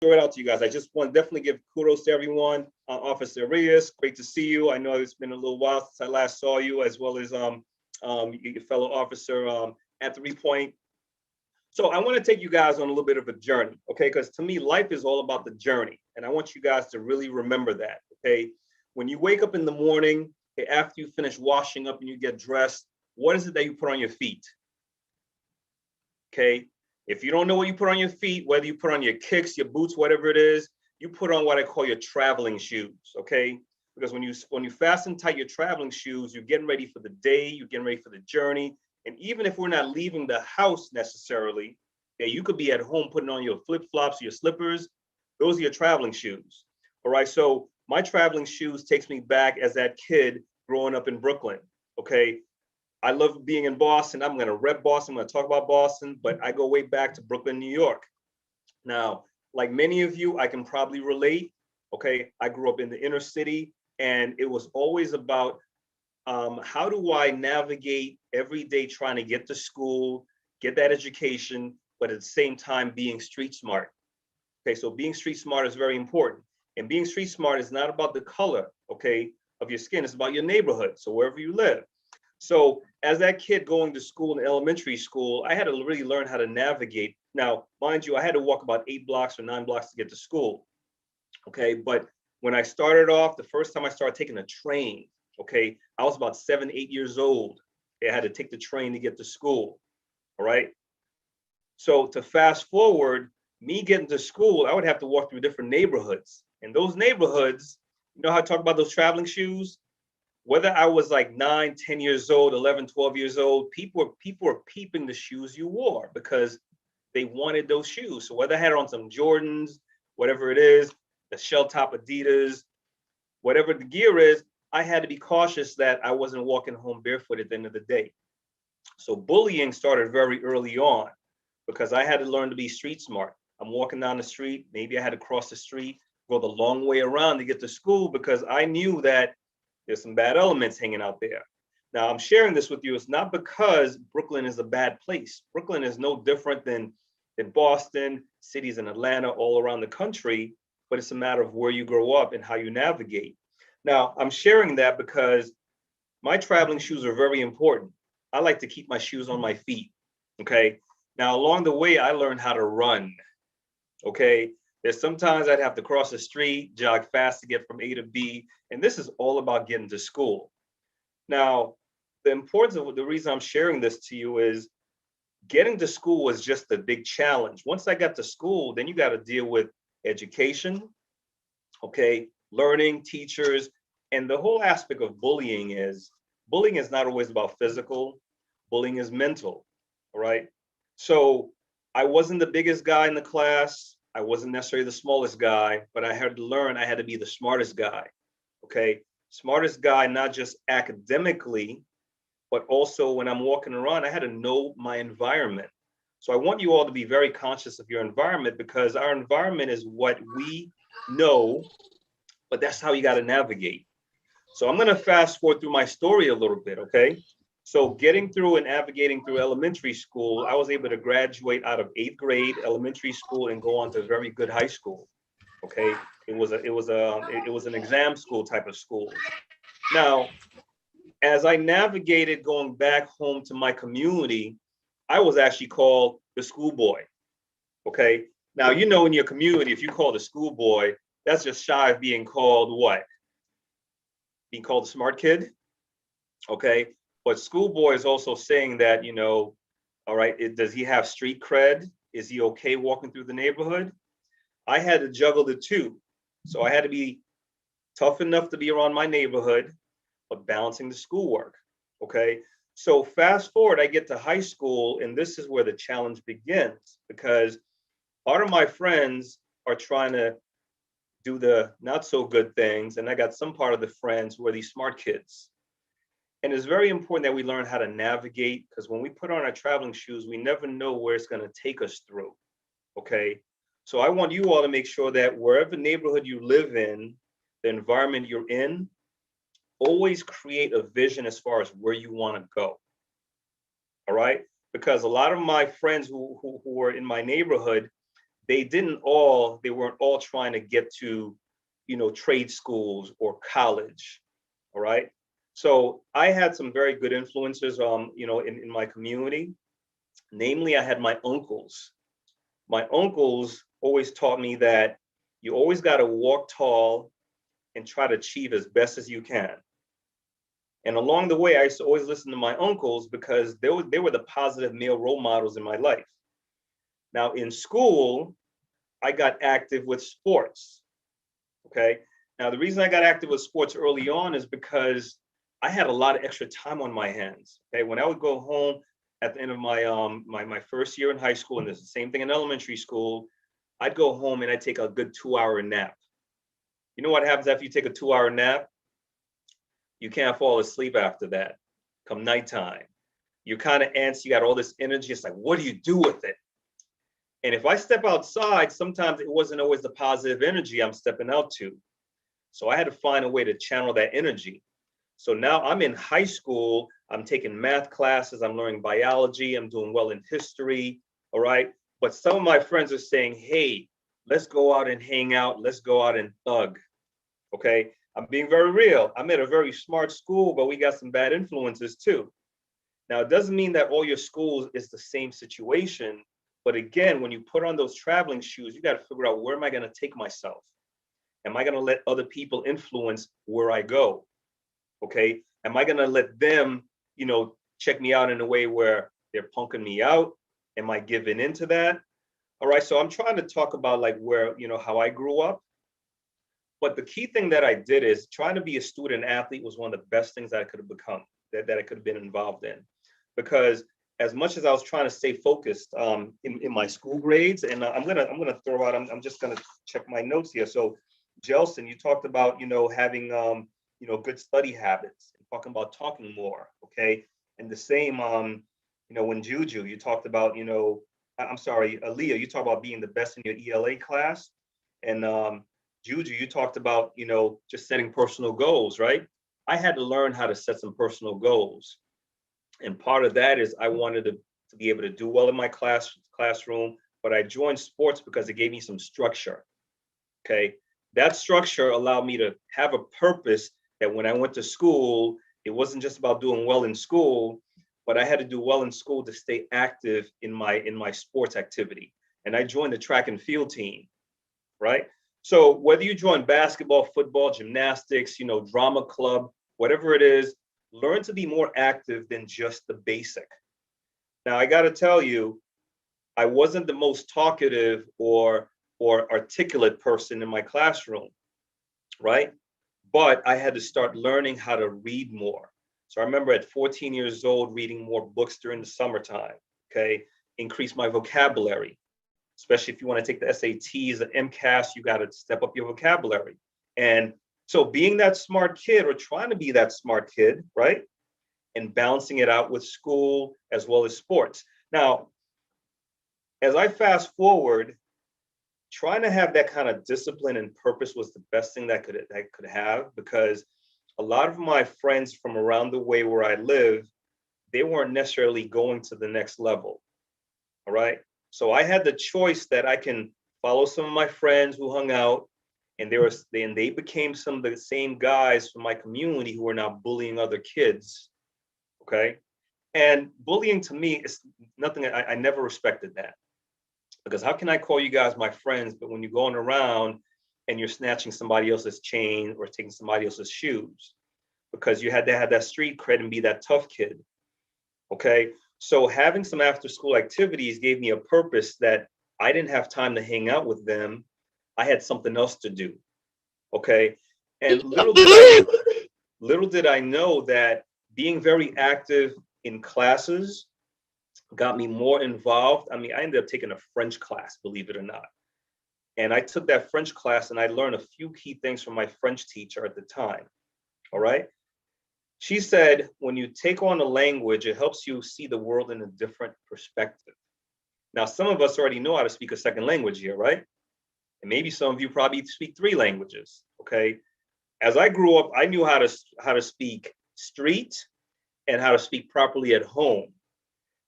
throw it out to you guys. I just want to definitely give kudos to everyone. Officer Reyes, great to see you. I know it's been a little while since I last saw you, as well as your fellow officer at 3Point. So I want to take you guys on a little bit of a journey, okay? Because to me, life is all about the journey. And I want you guys to really remember that, okay? When you wake up in the morning, okay, after you finish washing up and you get dressed, what is it that you put on your feet? Okay? If you don't know what you put on your feet, whether you put on your kicks, your boots, whatever it is, you put on what I call your traveling shoes, okay? Because when you fasten tight your traveling shoes, you're getting ready for the day, you're getting ready for the journey. And even if we're not leaving the house necessarily, yeah, you could be at home putting on your flip-flops, your slippers. Those are your traveling shoes. All right. So my traveling shoes takes me back as that kid growing up in Brooklyn. Okay. I love being in Boston. I'm going to rep Boston. I'm going to talk about Boston, but I go way back to Brooklyn, New York. Now, like many of you, I can probably relate. Okay. I grew up in the inner city, and it was always about how do I navigate every day trying to get to school, get that education, but at the same time being street smart. Okay, so being street smart is very important. And being street smart is not about the color, okay, of your skin. It's about your neighborhood. So wherever you live. So as that kid going to school in elementary school, I had to really learn how to navigate. Now, mind you, I had to walk about 8 blocks or 9 blocks to get to school. Okay, but when I started off, the first time I started taking a train, okay, I was about 7, 8 years old. I had to take the train to get to school. All right. So to fast forward, me getting to school, I would have to walk through different neighborhoods. And those neighborhoods, you know how I talk about those traveling shoes? Whether I was like 9, 10 years old, 11, 12 years old, people were peeping the shoes you wore because they wanted those shoes. So whether I had on some Jordans, whatever it is, the shell top Adidas, whatever the gear is, I had to be cautious that I wasn't walking home barefoot at the end of the day. So bullying started very early on because I had to learn to be street smart. I'm walking down the street, maybe I had to cross the street, go the long way around to get to school because I knew that there's some bad elements hanging out there. Now I'm sharing this with you. It's not because Brooklyn is a bad place. Brooklyn is no different than Boston, cities in Atlanta, all around the country, but it's a matter of where you grow up and how you navigate. Now I'm sharing that because my traveling shoes are very important. I like to keep my shoes on my feet. Okay. Now, along the way, I learned how to run. Okay. There's sometimes I'd have to cross the street, jog fast to get from A to B. And this is all about getting to school. Now, the importance of the reason I'm sharing this to you is getting to school was just a big challenge. Once I got to school, then you got to deal with education, okay, learning, teachers, and the whole aspect of bullying is not always about physical. Bullying is mental, all right? So I wasn't the biggest guy in the class. I wasn't necessarily the smallest guy, but I had to learn I had to be the smartest guy, okay? Smartest guy, not just academically, but also when I'm walking around, I had to know my environment. So I want you all to be very conscious of your environment because our environment is what we know, but that's how you got to navigate. So I'm going to fast forward through my story a little bit, okay? So getting through and navigating through elementary school, I was able to graduate out of 8th grade elementary school and go on to a very good high school. Okay, it was an exam school type of school. Now, as I navigated going back home to my community, I was actually called the schoolboy. Okay, now you know in your community, if you call the schoolboy, that's just shy of being called what? Being called the smart kid. Okay, but schoolboy is also saying that, you know, all right, does he have street cred? Is he okay walking through the neighborhood? I had to juggle the two. So I had to be tough enough to be around my neighborhood, but balancing the schoolwork. Okay. So fast forward, I get to high school, and this is where the challenge begins because part of my friends are trying to do the not so good things. And I got some part of the friends who are these smart kids. And it's very important that we learn how to navigate because when we put on our traveling shoes, we never know where it's going to take us through. Okay. So I want you all to make sure that wherever neighborhood you live in, the environment you're in, always create a vision as far as where you want to go. All right. Because a lot of my friends who were in my neighborhood, they weren't all trying to get to, trade schools or college. All right. So I had some very good influences, in my community. Namely, I had my uncles. My uncles always taught me that you always got to walk tall and try to achieve as best as you can. And along the way, I used to always listen to my uncles because they were the positive male role models in my life. Now, in school, I got active with sports. Okay. Now, the reason I got active with sports early on is because I had a lot of extra time on my hands. Okay. When I would go home at the end of my first year in high school, and there's the same thing in elementary school, I'd go home and I'd take a good 2-hour nap. You know what happens after you take a 2-hour nap? You can't fall asleep after that. Come nighttime, you're kind of antsy. You got all this energy. It's like, what do you do with it? And if I step outside, sometimes it wasn't always the positive energy I'm stepping out to. So I had to find a way to channel that energy. So now I'm in high school. I'm taking math classes. I'm learning biology. I'm doing well in history. All right. But some of my friends are saying, hey, let's go out and hang out. Let's go out and thug. Okay. I'm being very real. I'm at a very smart school, but we got some bad influences too. Now, it doesn't mean that all your schools is the same situation. But again, when you put on those traveling shoes, you got to figure out, where am I going to take myself? Am I going to let other people influence where I go? Okay. Am I going to let them, check me out in a way where they're punking me out? Am I giving into that? All right. So I'm trying to talk about like where, how I grew up. But the key thing that I did is trying to be a student athlete was one of the best things that I could have become, that I could have been involved in. Because as much as I was trying to stay focused in my school grades, and I'm gonna throw out, I'm just gonna check my notes here. So Jelson, you talked about, having good study habits and talking about talking more, okay? And the same when Juju, you talked about, I'm sorry, Aaliyah, you talked about being the best in your ELA class. And Juju, you talked about, just setting personal goals, right? I had to learn how to set some personal goals. And part of that is I wanted to be able to do well in my classroom, but I joined sports because it gave me some structure. Okay. That structure allowed me to have a purpose that when I went to school, it wasn't just about doing well in school, but I had to do well in school to stay active in my sports activity. And I joined the track and field team, right? So whether you join basketball, football, gymnastics, drama club, whatever it is, learn to be more active than just the basic. Now, I got to tell you, I wasn't the most talkative or articulate person in my classroom, right? But I had to start learning how to read more. So I remember at 14 years old, reading more books during the summertime, okay? Increase my vocabulary, especially if you want to take the SATs, the MCAS, you got to step up your vocabulary. And so being that smart kid, or trying to be that smart kid, right? And balancing it out with school as well as sports. Now, as I fast forward, trying to have that kind of discipline and purpose was the best thing that I could have, because a lot of my friends from around the way where I live, they weren't necessarily going to the next level. All right. So I had the choice that I can follow some of my friends who hung out, and they became some of the same guys from my community who are now bullying other kids. Okay. And bullying to me is nothing. I never respected that, because how can I call you guys my friends, but when you're going around and you're snatching somebody else's chain or taking somebody else's shoes, because you had to have that street cred and be that tough kid. Okay. So having some after school activities gave me a purpose that I didn't have time to hang out with them. I had something else to do. Okay. And little did I know that being very active in classes got me more involved. I mean, I ended up taking a French class, believe it or not. And I took that French class and I learned a few key things from my French teacher at the time. All right. She said, when you take on a language, it helps you see the world in a different perspective. Now, some of us already know how to speak a second language here, right? And maybe some of you probably speak 3 languages. Okay. As I grew up, I knew how to speak street and how to speak properly at home.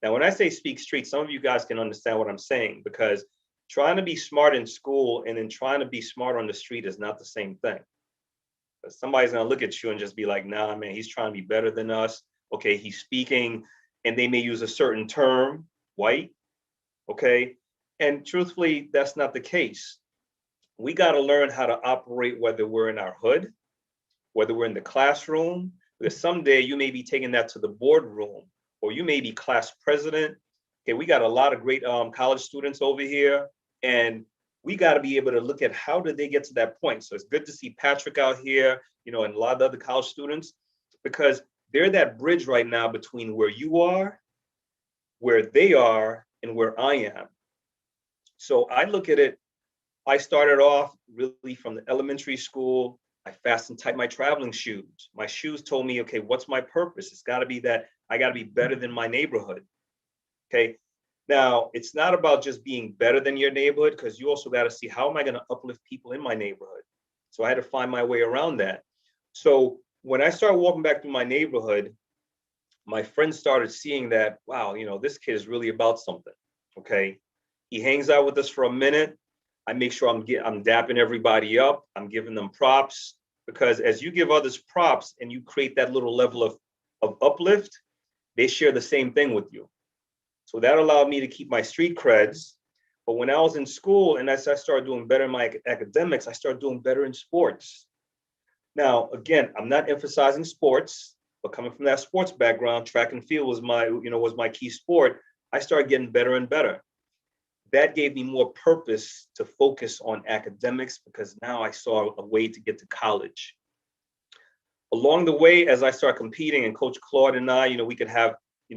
Now, when I say speak street, some of you guys can understand what I'm saying, because trying to be smart in school and then trying to be smart on the street is not the same thing. But somebody's gonna look at you and just be like, nah, man, he's trying to be better than us. Okay, he's speaking, and they may use a certain term, white. Okay, and truthfully, that's not the case. We got to learn how to operate, whether we're in our hood, whether we're in the classroom, because someday you may be taking that to the boardroom, or you may be class president. Okay, we got a lot of great college students over here, and we got to be able to look at how did they get to that point. So it's good to see Patrick out here, you know, and a lot of other college students, because they're that bridge right now between where you are, where they are, and where I am. So I look at it, I started off really from the elementary school. I fastened tight my traveling shoes. My shoes told me, okay, what's my purpose? It's got to be that I got to be better than my neighborhood. Okay. Now, it's not about just being better than your neighborhood, because you also got to see, how am I going to uplift people in my neighborhood? So I had to find my way around that. So when I started walking back through my neighborhood, my friends started seeing that, wow, you know, this kid is really about something. Okay. He hangs out with us for a minute. I make sure I'm dapping everybody up. I'm giving them props, because as you give others props and you create that little level of uplift, they share the same thing with you. So that allowed me to keep my street creds. But when I was in school and as I started doing better in my academics, I started doing better in sports. Now, again, I'm not emphasizing sports, but coming from that sports background, track and field was my key sport. I started getting better and better. That gave me more purpose to focus on academics, because now I saw a way to get to college. Along the way, as I started competing, and Coach Claude and I, we could have,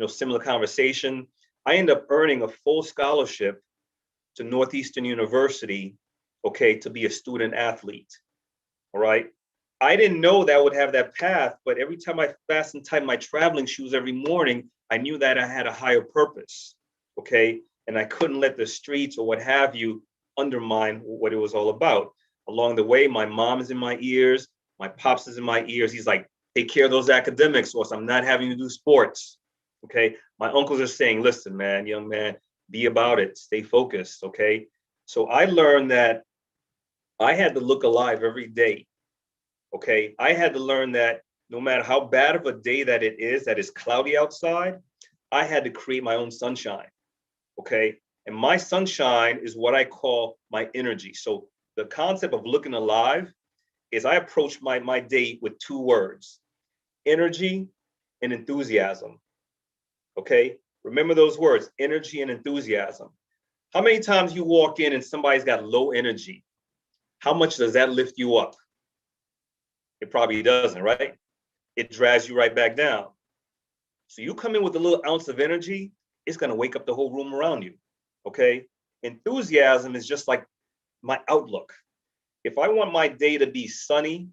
similar conversation. I ended up earning a full scholarship to Northeastern University, okay, to be a student athlete. All right. I didn't know that I would have that path, but every time I fastened tight my traveling shoes every morning, I knew that I had a higher purpose. Okay. And I couldn't let the streets or what have you undermine what it was all about. Along the way, my mom is in my ears, my pops is in my ears. He's like, take care of those academics, or else I'm not having you do sports. Okay. My uncles are saying, listen, man, young man, be about it, stay focused. Okay. So I learned that I had to look alive every day. Okay. I had to learn that no matter how bad of a day that is cloudy outside, I had to create my own sunshine. Okay. And my sunshine is what I call my energy. So the concept of looking alive is I approach my day with two words: energy and enthusiasm. Okay. Remember those words: energy and enthusiasm. How many times you walk in and somebody's got low energy? How much does that lift you up? It probably doesn't, right? It drags you right back down. So you come in with a little ounce of energy, it's going to wake up the whole room around you. Okay. Enthusiasm is just like my outlook. If I want my day to be sunny,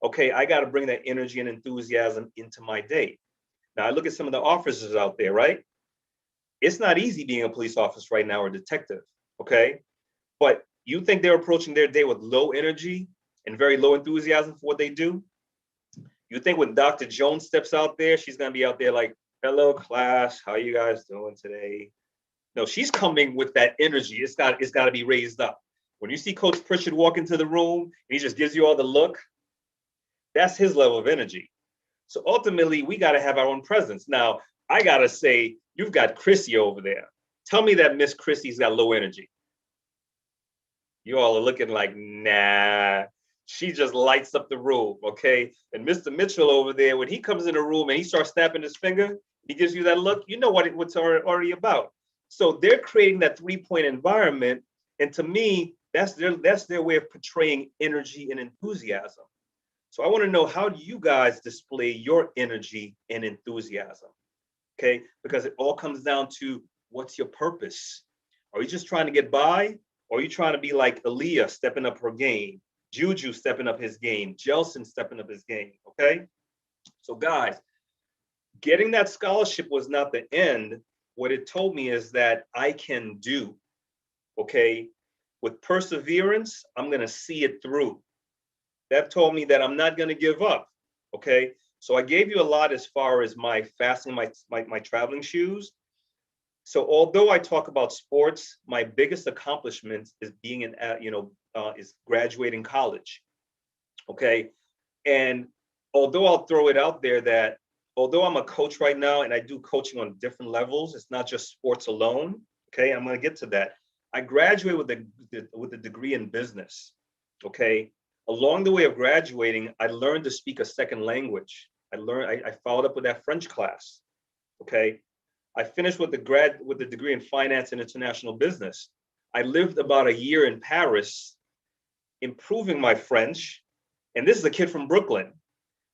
okay, I got to bring that energy and enthusiasm into my day. Now I look at some of the officers out there, right? It's not easy being a police officer right now or a detective. Okay. But you think they're approaching their day with low energy and very low enthusiasm for what they do? You think when Dr. Jones steps out there, she's going to be out there like, hello, class, how you guys doing today? No, she's coming with that energy. It's got to be raised up. When you see Coach Pritchard walk into the room and he just gives you all the look, that's his level of energy. So ultimately, we got to have our own presence. Now, I got to say, you've got Chrissy over there. Tell me that Miss Chrissy's got low energy. You all are looking like, nah. She just lights up the room, okay? And Mr. Mitchell over there, when he comes in the room and he starts snapping his finger, he gives you that look, you know what's already about. So they're creating that 3-point environment. And to me, that's their way of portraying energy and enthusiasm. So I want to know, how do you guys display your energy and enthusiasm? Okay, because it all comes down to, what's your purpose? Are you just trying to get by? Or are you trying to be like Aaliyah stepping up her game? Juju stepping up his game, Jelson stepping up his game, okay? So guys, getting that scholarship was not the end. What it told me is that I can do, okay? With perseverance, I'm gonna see it through. That told me that I'm not gonna give up, okay? So I gave you a lot as far as my fastening my traveling shoes. So although I talk about sports, my biggest accomplishment is being is graduating college. Okay. And although I'll throw it out there that although I'm a coach right now and I do coaching on different levels, it's not just sports alone. Okay. I'm going to get to that. I graduated with a degree in business. Okay. Along the way of graduating, I learned to speak a second language. I followed up with that French class. Okay. I finished with the degree in finance and international business. I lived about a year in Paris, improving my French. And this is a kid from Brooklyn,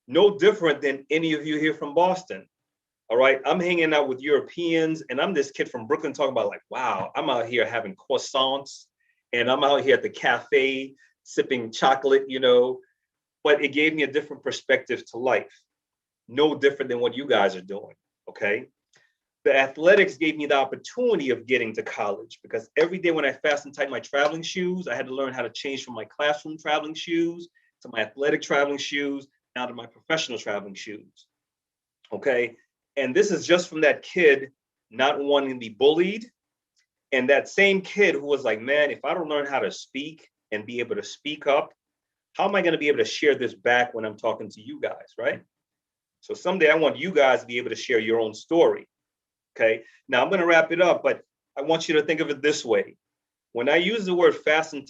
no different than any of you here from Boston. All right. I'm hanging out with Europeans and I'm this kid from Brooklyn talking about like, wow, I'm out here having croissants and I'm out here at the cafe sipping chocolate, but it gave me a different perspective to life. No different than what you guys are doing. Okay. The athletics gave me the opportunity of getting to college because every day when I fastened tight my traveling shoes, I had to learn how to change from my classroom traveling shoes to my athletic traveling shoes, now to my professional traveling shoes. Okay. And this is just from that kid not wanting to be bullied. And that same kid who was like, man, if I don't learn how to speak and be able to speak up, how am I going to be able to share this back when I'm talking to you guys, right? So someday I want you guys to be able to share your own story. Okay. Now I'm going to wrap it up, but I want you to think of it this way. When I use the word fasten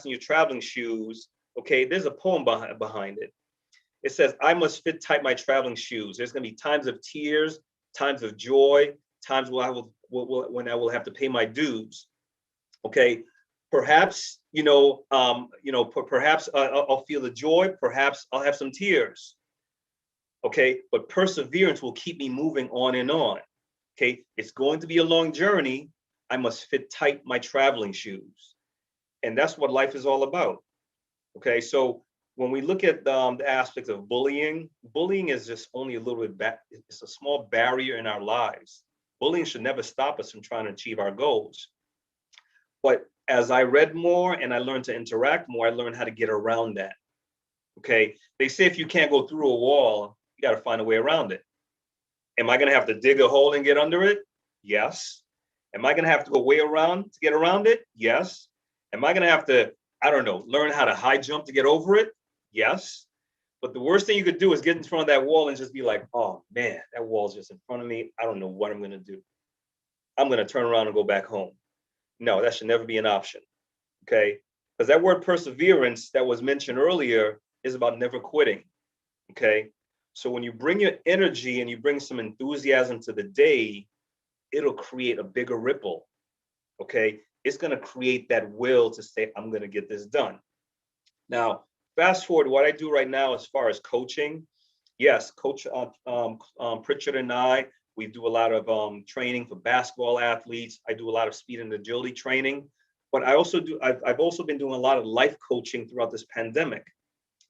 your traveling shoes, okay, there's a poem behind it. It says, I must fit tight my traveling shoes. There's going to be times of tears, times of joy, times when I will have to pay my dues. Okay. Perhaps, perhaps I'll feel the joy. Perhaps I'll have some tears. Okay. But perseverance will keep me moving on and on. Okay. It's going to be a long journey. I must fit tight my traveling shoes. And that's what life is all about. Okay. So when we look at the aspects of bullying is just only a little bit it's a small barrier in our lives. Bullying should never stop us from trying to achieve our goals. But as I read more and I learned to interact more, I learned how to get around that. Okay. They say if you can't go through a wall, you got to find a way around it. Am I going to have to dig a hole and get under it? Yes. Am I going to have to go way around to get around it? Yes. Am I going to have to, learn how to high jump to get over it? Yes. But the worst thing you could do is get in front of that wall and just be like, oh man, that wall's just in front of me. I don't know what I'm going to do. I'm going to turn around and go back home. No, that should never be an option. Okay. Because that word perseverance that was mentioned earlier is about never quitting. Okay. So when you bring your energy and you bring some enthusiasm to the day, it'll create a bigger ripple. Okay. It's going to create that will to say, I'm going to get this done. Now, fast forward, what I do right now as far as coaching, yes, Coach Pritchard and I, we do a lot of training for basketball athletes. I do a lot of speed and agility training, but I've also been doing a lot of life coaching throughout this pandemic.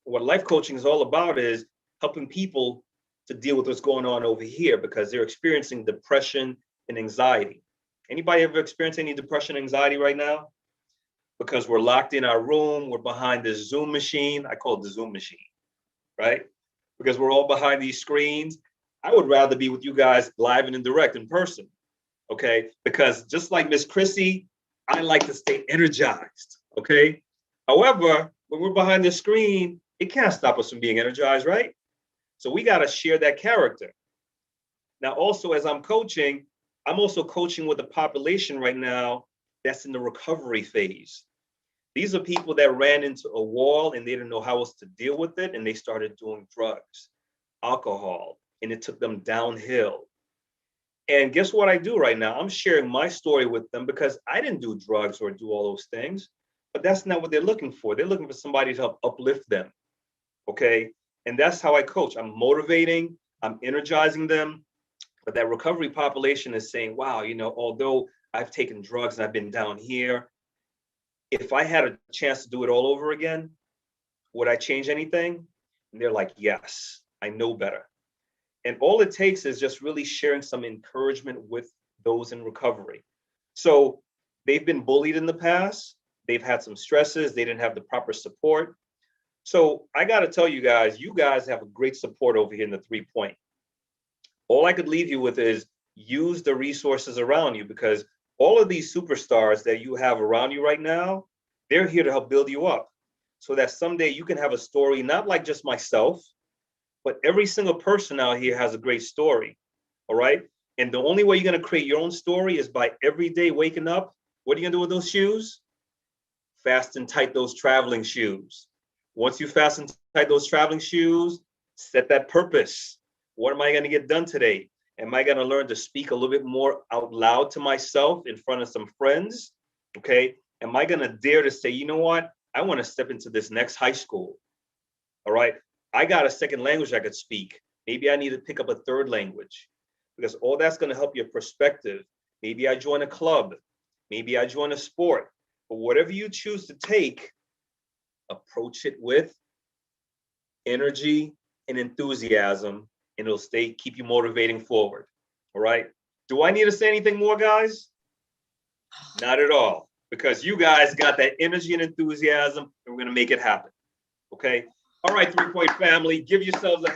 What life coaching is all about is helping people to deal with what's going on over here because they're experiencing depression and anxiety. Anybody ever experienced any depression and anxiety right now? Because we're locked in our room, we're behind this Zoom machine. I call it the Zoom machine, right? Because we're all behind these screens. I would rather be with you guys live and in direct in person, okay? Because just like Miss Chrissy, I like to stay energized, okay? However, when we're behind the screen, it can't stop us from being energized, right? So we got to share that character. Now, also, as I'm also coaching with a population right now that's in the recovery phase. These are people that ran into a wall and they didn't know how else to deal with it. And they started doing drugs, alcohol, and it took them downhill. And guess what I do right now? I'm sharing my story with them because I didn't do drugs or do all those things, but that's not what they're looking for. They're looking for somebody to help uplift them. Okay. And that's how I coach. I'm motivating, I'm energizing them. But that recovery population is saying, wow, although I've taken drugs and I've been down here, if I had a chance to do it all over again, would I change anything? And they're like, yes, I know better. And all it takes is just really sharing some encouragement with those in recovery. So they've been bullied in the past. They've had some stresses. They didn't have the proper support. So I got to tell you guys have a great support over here in the 3Point. All I could leave you with is use the resources around you, because all of these superstars that you have around you right now, they're here to help build you up so that someday you can have a story, not like just myself, but every single person out here has a great story. All right. And the only way you're going to create your own story is by every day waking up. What are you going to do with those shoes? Fasten tight those traveling shoes. Once you fasten tight those traveling shoes, set that purpose. What am I going to get done today? Am I going to learn to speak a little bit more out loud to myself in front of some friends? Okay. Am I going to dare to say, you know what? I want to step into this next high school. All right. I got a second language I could speak. Maybe I need to pick up a third language, because all that's going to help your perspective. Maybe I join a club. Maybe I join a sport. But whatever you choose to take, approach it with energy and enthusiasm, and it'll keep you motivating forward. All right. Do I need to say anything more, guys? Not at all, because you guys got that energy and enthusiasm, and we're going to make it happen. Okay. All right, 3 Point family, give yourselves a hand.